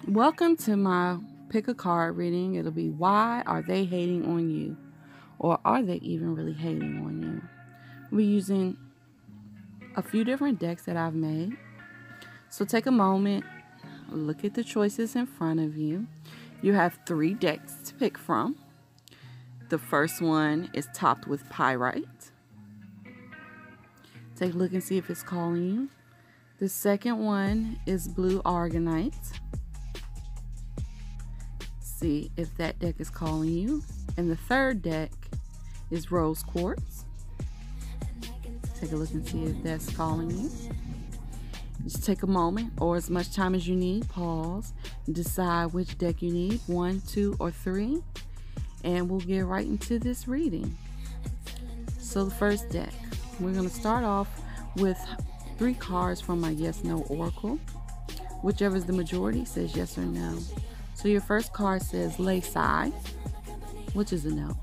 Welcome to my pick a card reading. It'll be why are they hating on you? Or are they even really hating on you? We're using a few different decks that I've made. So take a moment, look at the choices in front of you. You have 3 decks to pick from. The first one is topped with pyrite. Take a look and see if it's calling you. The second one is blue argonite. See if that deck is calling you. And the third deck is rose quartz. Take a look and see if that's calling you. Just take a moment or as much time as you need. Pause and decide which deck you need, 1, 2, or 3. And we'll get right into this reading. So the first deck, we're going to start off with 3 cards from my yes no oracle. Whichever is the majority says yes or no. So your first card says lay side, which is a no.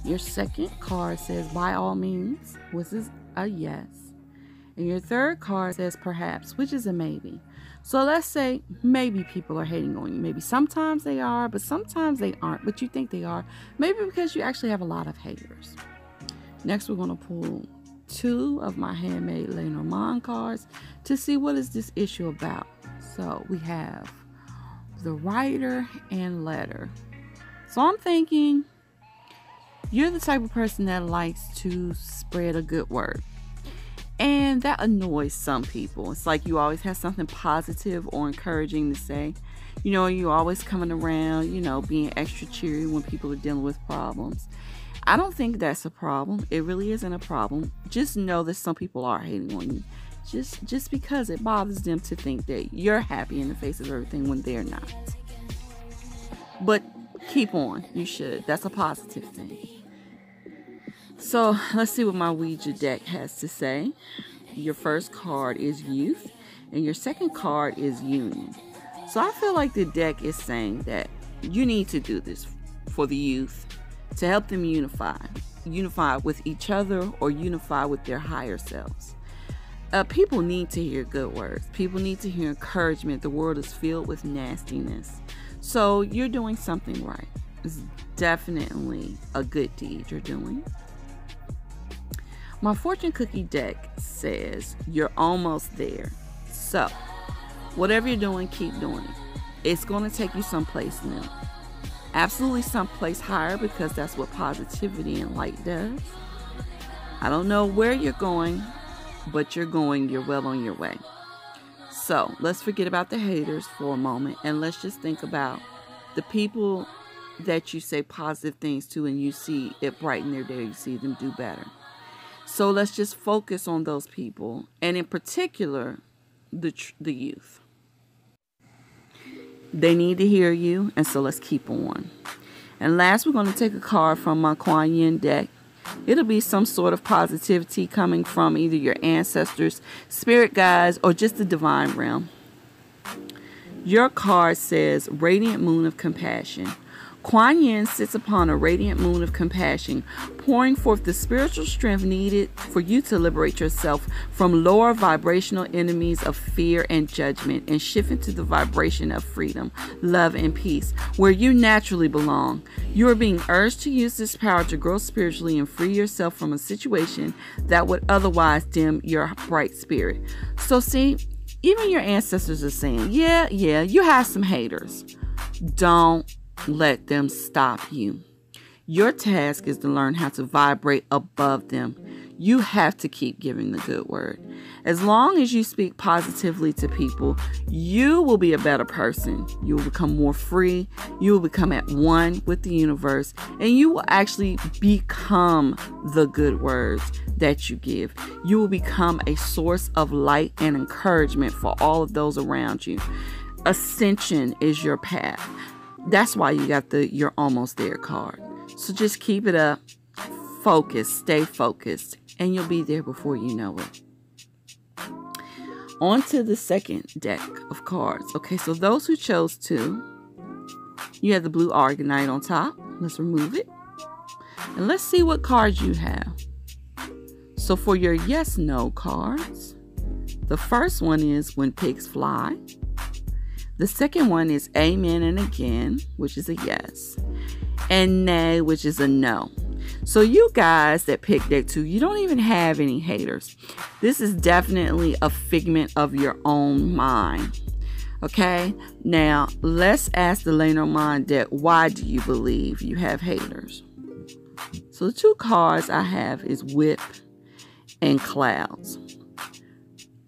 Your second card says by all means, which is a yes. And your third card says perhaps, which is a maybe. So let's say maybe people are hating on you. Maybe sometimes they are, but sometimes they aren't, but you think they are. Maybe because you actually have a lot of haters. Next, we're going to pull 2 of my handmade Lenormand cards to see what is this issue about. So we have the writer and letter. So I'm thinking you're the type of person that likes to spread a good word. And that annoys some people. It's like you always have something positive or encouraging to say. You know, you're always coming around, being extra cheery when people are dealing with problems. I don't think that's a problem. It really isn't a problem. Just know that some people are hating on you. Just because it bothers them to think that you're happy in the face of everything when they're not. But keep on. You should. That's a positive thing. So let's see what my Ouija deck has to say. Your first card is youth, and your second card is union. So I feel like the deck is saying that you need to do this for the youth to help them unify with each other or unify with their higher selves. People need to hear good words. People need to hear encouragement. The world is filled with nastiness. So you're doing something right. It's definitely a good deed you're doing. My fortune cookie deck says you're almost there. So whatever you're doing, keep doing it. It's going to take you someplace new. Absolutely someplace higher, because that's what positivity and light does. I don't know where you're going, but you're well on your way. So let's forget about the haters for a moment, and let's just think about the people that you say positive things to and you see it brighten their day, you see them do better. So let's just focus on those people, and in particular, the youth. They need to hear you, and so let's keep on. And last, we're going to take a card from my Kuan Yin deck. It'll be some sort of positivity coming from either your ancestors, spirit guides, or just the divine realm. Your card says Radiant Moon of Compassion. Kuan Yin sits upon a radiant moon of compassion, pouring forth the spiritual strength needed for you to liberate yourself from lower vibrational enemies of fear and judgment and shift into the vibration of freedom, love, and peace, where you naturally belong. You are being urged to use this power to grow spiritually and free yourself from a situation that would otherwise dim your bright spirit. So see, even your ancestors are saying, yeah, you have some haters. Don't let them stop you. Your task is to learn how to vibrate above them. You have to keep giving the good word. As long as you speak positively to people, you will be a better person. You will become more free. You will become at one with the universe, and you will actually become the good words that you give. You will become a source of light and encouragement for all of those around you. Ascension is your path. That's why you got the "you're almost there" card. So just keep it up. Focus, stay focused, and you'll be there before you know it. On to the second deck of cards. Okay, so those who chose 2, you have the blue argonite on top. Let's remove it. And let's see what cards you have. So for your yes/no cards, The first one is when pigs fly. The second one is amen and again, which is a yes. And nay, which is a no. So you guys that picked deck 2, you don't even have any haters. This is definitely a figment of your own mind. Okay, now let's ask the Lenormand deck, why do you believe you have haters? So the 2 cards I have is Whip and Clouds.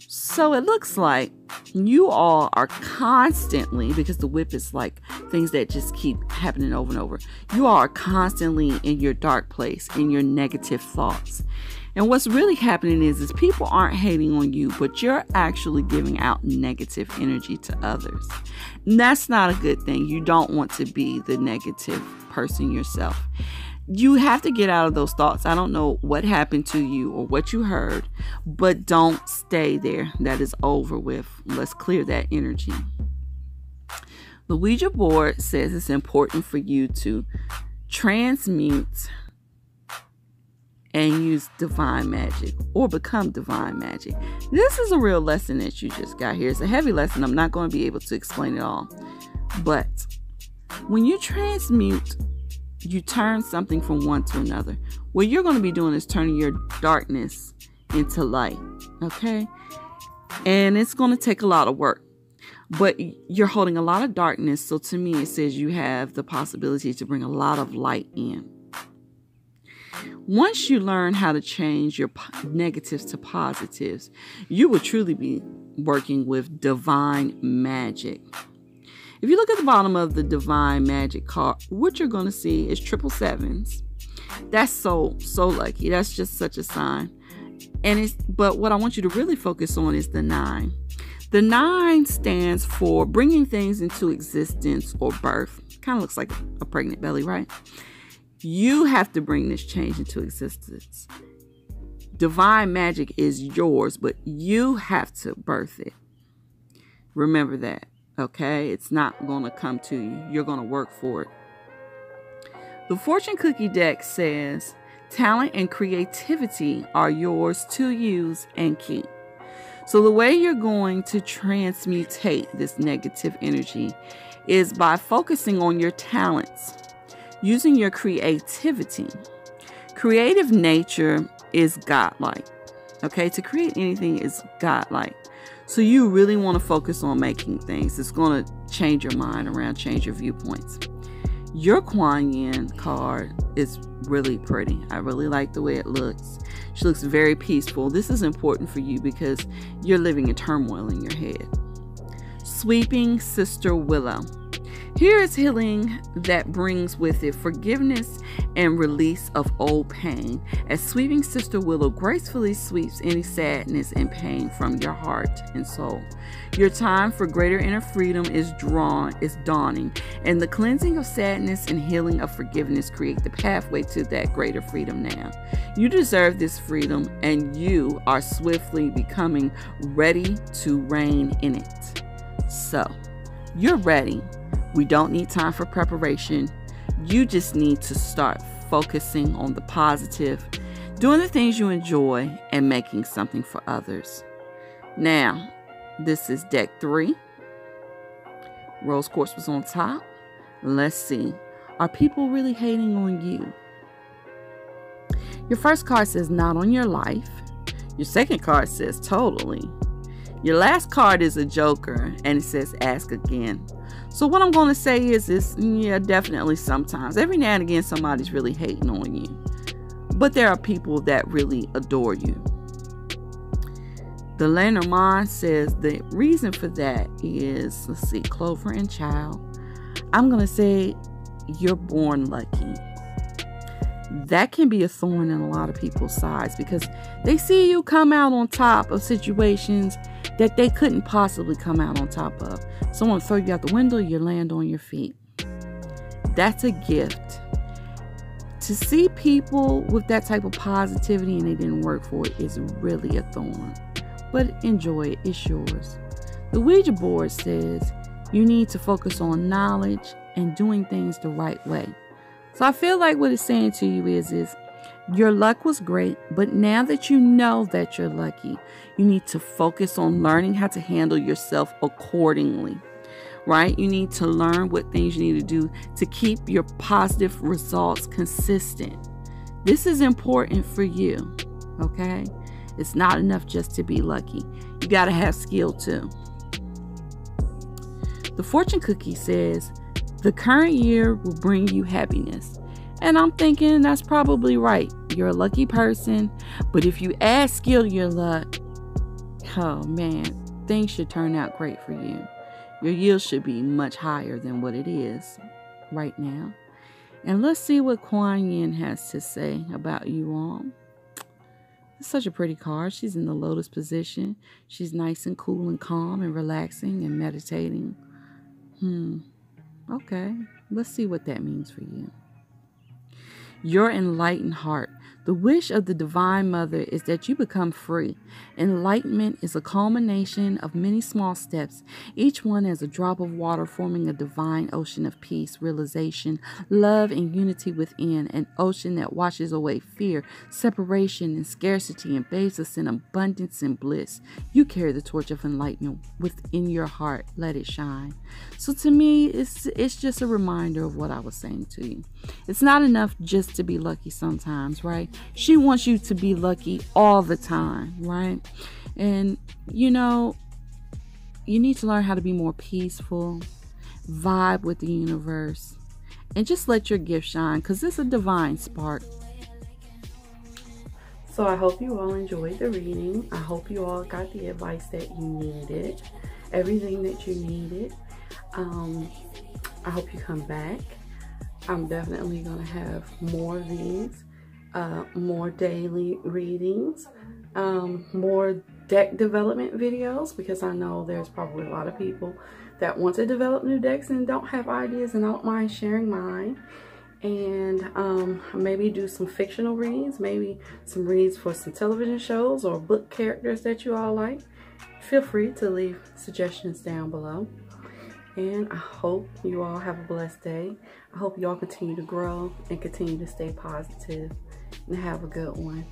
So it looks like you all are constantly, because the Whip is like things that just keep happening over and over. You all are constantly in your dark place, in your negative thoughts. And what's really happening is people aren't hating on you, but you're actually giving out negative energy to others. And that's not a good thing. You don't want to be the negative person yourself. You have to get out of those thoughts. I don't know what happened to you or what you heard, but don't stay there. That is over with. Let's clear that energy. The Ouija board says it's important for you to transmute and use divine magic or become divine magic. This is a real lesson that you just got here. It's a heavy lesson. I'm not going to be able to explain it all. But when you transmute, you turn something from one to another. What you're going to be doing is turning your darkness into light. Okay? And it's going to take a lot of work. But you're holding a lot of darkness. So to me, it says you have the possibility to bring a lot of light in. Once you learn how to change your negatives to positives, you will truly be working with divine magic. If you look at the bottom of the divine magic card, what you're going to see is 777s. That's so lucky. That's just such a sign. But what I want you to really focus on is the 9. The 9 stands for bringing things into existence or birth. Kind of looks like a pregnant belly, right? You have to bring this change into existence. Divine magic is yours, but you have to birth it. Remember that, okay? It's not going to come to you. You're going to work for it. The fortune cookie deck says talent and creativity are yours to use and keep. So the way you're going to transmutate this negative energy is by focusing on your talents, using your creativity. Creative nature is godlike. Okay, to create anything is godlike. So you really want to focus on making things. It's going to change your mind around, change your viewpoints. Your Kuan Yin card is really pretty. I really like the way it looks. She looks very peaceful. This is important for you because you're living in turmoil in your head. Sweeping Sister Willow. Here is healing that brings with it forgiveness and release of old pain, as Sweeping Sister Willow gracefully sweeps any sadness and pain from your heart and soul. Your time for greater inner freedom is dawning, and the cleansing of sadness and healing of forgiveness create the pathway to that greater freedom now. You deserve this freedom, and you are swiftly becoming ready to reign in it. So, you're ready. We don't need time for preparation. You just need to start focusing on the positive, doing the things you enjoy, and making something for others. Now, this is deck 3. Rose quartz was on top. Let's see. Are people really hating on you? Your first card says not on your life. Your second card says totally. Your last card is a joker, and it says ask again. So what I'm going to say is yeah, definitely sometimes. Every now and again, somebody's really hating on you. But there are people that really adore you. The Lenormand says the reason for that is, let's see, Clover and Child. I'm going to say you're born lucky. That can be a thorn in a lot of people's sides because they see you come out on top of situations that they couldn't possibly come out on top of. Someone throw you out the window, you land on your feet. That's a gift. To see people with that type of positivity and they didn't work for it is really a thorn. But enjoy it, it's yours. The Ouija board says you need to focus on knowledge and doing things the right way. So I feel like what it's saying to you is Your luck was great, but now that you know that you're lucky, you need to focus on learning how to handle yourself accordingly, right? You need to learn what things you need to do to keep your positive results consistent. This is important for you, okay? It's not enough just to be lucky. You got to have skill too. The fortune cookie says, the current year will bring you happiness. And I'm thinking that's probably right. You're a lucky person, but if you add skill to your luck, oh man, things should turn out great for you. Your yield should be much higher than what it is right now. And let's see what Kuan Yin has to say about you all. It's such a pretty card. She's in the lotus position. She's nice and cool and calm and relaxing and meditating. Okay, let's see what that means for you. Your enlightened heart. The wish of the Divine Mother is that you become free. Enlightenment is a culmination of many small steps, each one as a drop of water forming a divine ocean of peace, realization, love, and unity within, an ocean that washes away fear, separation, and scarcity, and bathes us in abundance and bliss. You carry the torch of enlightenment within your heart. Let it shine. So to me, it's just a reminder of what I was saying to you. It's not enough just to be lucky sometimes, right? She wants you to be lucky all the time, right? And, you know, you need to learn how to be more peaceful, vibe with the universe, and just let your gift shine, because it's a divine spark. So I hope you all enjoyed the reading. I hope you all got the advice that you needed, everything that you needed. I hope you come back. I'm definitely going to have more of these, more daily readings, more deck development videos, because I know there's probably a lot of people that want to develop new decks and don't have ideas, and I don't mind sharing mine. And maybe do some fictional reads, maybe some reads for some television shows or book characters that you all like. Feel free to leave suggestions down below. And I hope you all have a blessed day. I hope you all continue to grow and continue to stay positive, and have a good one.